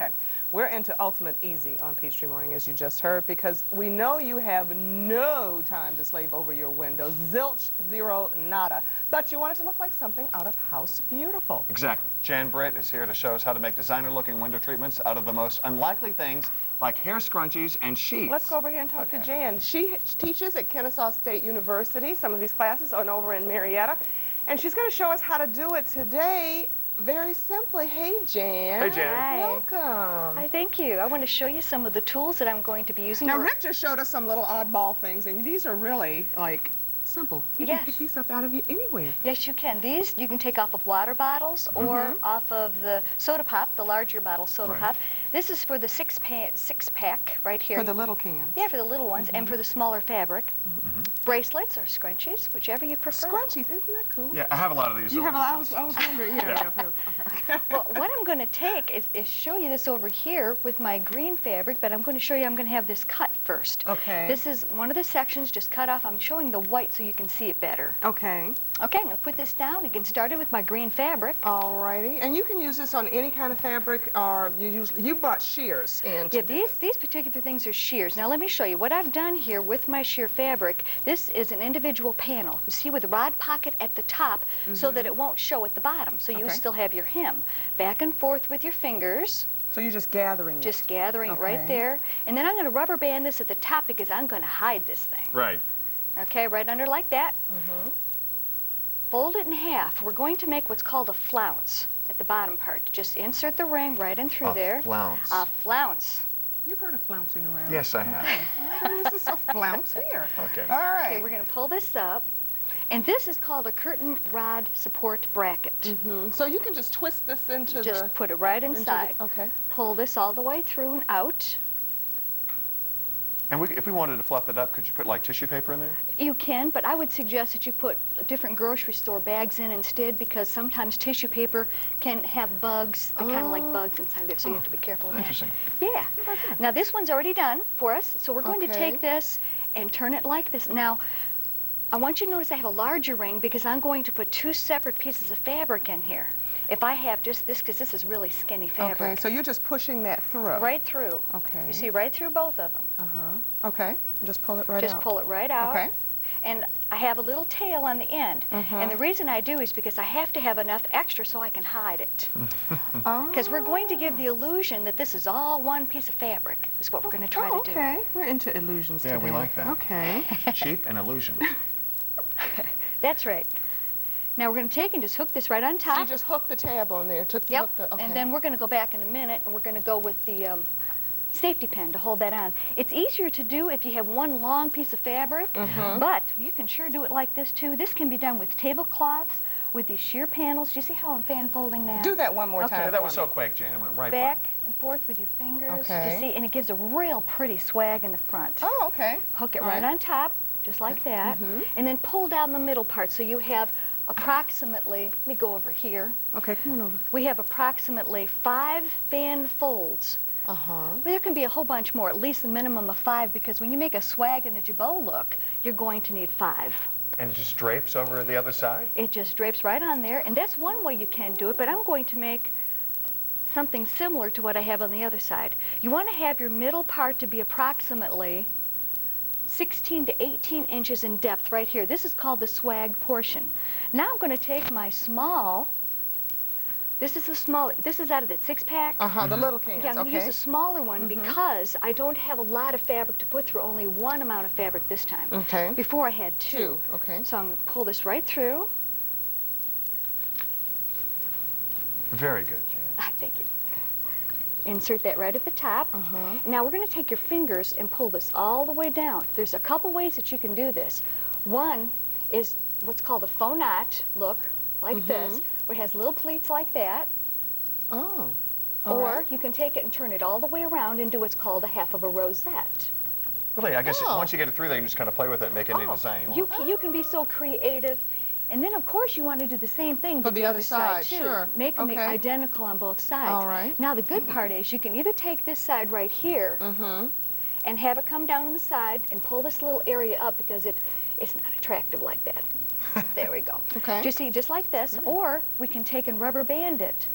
Okay, we're into Ultimate Easy on Peachtree Morning, as you just heard, because we know you have no time to slave over your windows. Zilch, zero, nada. But you want it to look like something out of House Beautiful. Exactly. Jan Britt is here to show us how to make designer-looking window treatments out of the most unlikely things, like hair scrunchies and sheets. Let's go over here and talk to Jan. She teaches at Kennesaw State University. Some of these classes are over in Marietta. And she's going to show us how to do it today very simply. Hey, Jan. Hey, Jan. Hi. Welcome. Hi, thank you. I want to show you some of the tools that I'm going to be using. Now, Rick just showed us some little oddball things, and these are really, like, simple. You can pick these up out of anywhere. Yes, you can. These you can take off of water bottles or off of the soda pop, the larger bottle soda pop. This is for the six pack right here. For the little cans. Yeah, for the little ones, and for the smaller fabric. Bracelets or scrunchies, whichever you prefer. Scrunchies, isn't that cool? Yeah, I have a lot of these. You have a lot. I was wondering. Yeah. Well, what I'm going to take is show you this over here with my green fabric, but I'm going to show you I'm going to have this cut first. Okay. This is one of the sections just cut off. I'm showing the white so you can see it better. Okay. Okay, I'm going to put this down and get started with my green fabric. Alrighty. And you can use this on any kind of fabric, or you brought shears in. Yeah, these particular things are shears. Now let me show you what I've done here with my sheer fabric. This is an individual panel. You see, with a rod pocket at the top so that it won't show at the bottom. So you still have your hem. Back and forth with your fingers. So you're just gathering it. Just gathering it right there. And then I'm going to rubber band this at the top because I'm going to hide this thing. Right. Okay, right under like that. Fold it in half. We're going to make what's called a flounce at the bottom part. Just insert the ring right in through there. Flounce. A flounce. You've heard of flouncing around. Yes, I have. This is a flounce here. Okay. All right. Okay, we're going to pull this up. And this is called a curtain rod support bracket. So you can just twist this into Just put it right inside. Okay. Pull this all the way through and out. And if we wanted to fluff it up, could you put like tissue paper in there? You can, but I would suggest that you put different grocery store bags in instead, because sometimes tissue paper can have bugs. They kind of like bugs inside there, so you have to be careful with that. Interesting. Yeah. Now this one's already done for us, so we're going to take this and turn it like this. Now, I want you to notice I have a larger ring because I'm going to put two separate pieces of fabric in here. If I have just this, because this is really skinny fabric. Okay, so you're just pushing that through. Right through. Okay. You see, right through both of them. Okay. Just pull it right out. Just pull it right out. Okay. And I have a little tail on the end. And the reason I do is because I have to have enough extra so I can hide it. Because we're going to give the illusion that this is all one piece of fabric, is what we're going to try to do. Okay. We're into illusions today. Yeah, we like that. Okay. Cheap and illusion. That's right. Now we're going to take and just hook this right on top. So you just hook the tab on there. Yep. Okay. And then we're going to go back in a minute, and we're going to go with the safety pin to hold that on. It's easier to do if you have one long piece of fabric, but you can sure do it like this too. This can be done with tablecloths, with these sheer panels. Do you see how I'm fan folding that? Do that one more time. Yeah, that was so quick, Jan. It went right Back and forth with your fingers. Okay. You see, and it gives a real pretty swag in the front. Oh, okay. Hook it right on top, just like that, and then pull down the middle part so you have approximately, let me go over here. Okay, come on over. We have approximately 5 fan folds. Well, there can be a whole bunch more, at least a minimum of 5, because when you make a swag and a jabot look, you're going to need 5. And it just drapes over the other side? It just drapes right on there, and that's one way you can do it, but I'm going to make something similar to what I have on the other side. You want to have your middle part to be approximately 16 to 18 inches in depth right here. This is called the swag portion. Now I'm going to take my small, this is out of that 6-pack. The little cans. Yeah, I'm going to use a smaller one because I don't have a lot of fabric to put through, only one amount of fabric this time. Okay. Before I had 2. Okay. So I'm going to pull this right through. Very good, Jan. Thank you. Insert that right at the top. Now we're going to take your fingers and pull this all the way down. There's a couple ways that you can do this. One is what's called a faux knot look, like this, where it has little pleats like that. Oh. Or you can take it and turn it all the way around and do what's called a half of a rosette. Really, I guess once you get it through there, you can just kind of play with it and make any design you want. You can be so creative. And then, of course, you want to do the same thing for the other side, too. Sure. Make them identical on both sides. All right. Now, the good part is you can either take this side right here and have it come down on the side and pull this little area up because it's not attractive like that. There we go. Okay. Do you see, just like this, or we can take and rubber band it.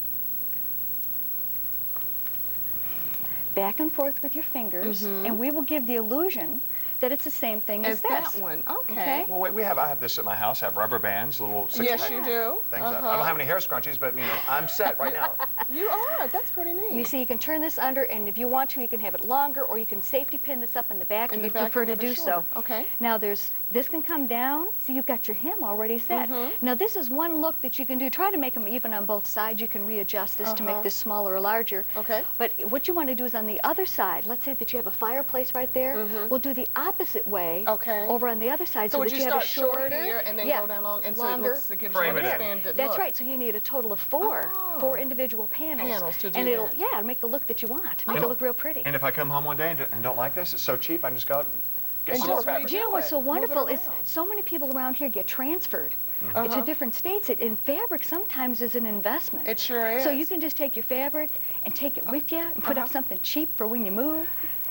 back and forth with your fingers, and we will give the illusion that it's the same thing as this. that one. Okay. Well, wait, I have this at my house. I have rubber bands, little six-pack Yes, you do. things. I don't have any hair scrunchies, but, you know, I'm set right now. You are. That's pretty neat. You see, you can turn this under, and if you want to, you can have it longer, or you can safety pin this up in the back if you prefer to do so. Okay. Now, this can come down. See, you've got your hem already set. Now, this is one look that you can do. Try to make them even on both sides. You can readjust this to make this smaller or larger. Okay. But what you want to do is on the other side, let's say that you have a fireplace right there, we'll do the opposite way over on the other side so would that you you have start a shorter here and then go down long, and longer. so it gives Frame you an it in. expanded That's look. right. So you need a total of four individual panels to do and it'll that. make the look that you want. Make it look real pretty. And if I come home one day and don't like this, it's so cheap, I just go out and get some more fabric. Do you know what's so wonderful is around. so many people around here get transferred to different states. And fabric sometimes is an investment. It sure is. So you can just take your fabric and take it with you and put up something cheap for when you move.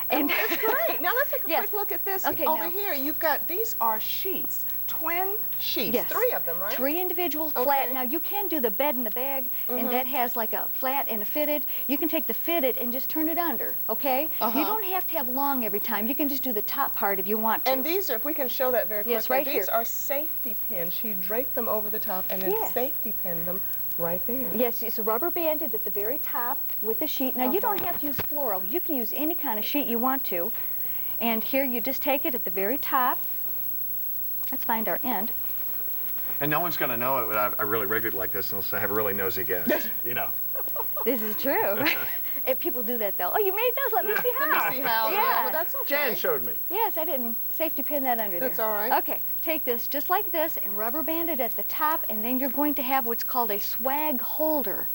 And It's great. Now let's take a quick look at this. Okay, Over now- here, you've got, these are sheets, twin sheets, Yes. 3 of them, right? 3 individual flat. Now you can do the bed in the bag, and that has like a flat and a fitted. You can take the fitted and just turn it under, okay? You don't have to have long every time. You can just do the top part if you want to. And these are, if we can show that very quickly, Yes, right these here. are safety pins. She draped them over the top and then safety pinned them right there. Yes, it's rubber banded at the very top with the sheet. Now you don't have to use floral. You can use any kind of sheet you want to. And here you just take it at the very top. Let's find our end. And no one's going to know it when I really rigged it like this unless I have a really nosy guest, you know. This is true. If people do that though. Oh, you made those? Let me see how. Let me see how. Yeah. Well, that's okay. Jan showed me. Yes, I didn't safety pin that under there. That's all right. Okay, take this just like this and rubber band it at the top, and then you're going to have what's called a swag holder.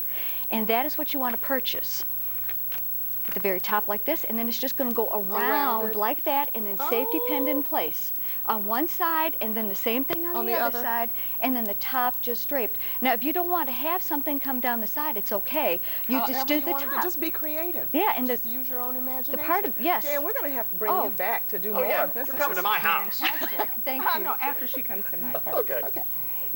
And that is what you want to purchase. At the very top like this, and then it's just going to go around it. like that, and then safety pinned in place on one side, and then the same thing on the other side, and then the top just draped. Now, if you don't want to have something come down the side, it's okay. You just do the top. Just be creative. Yeah, and just use your own imagination. the part of yes. Jan, we're going to have to bring you back to do more of this. You're coming to my house. Thank you. No, after she comes to my house. Okay. Okay.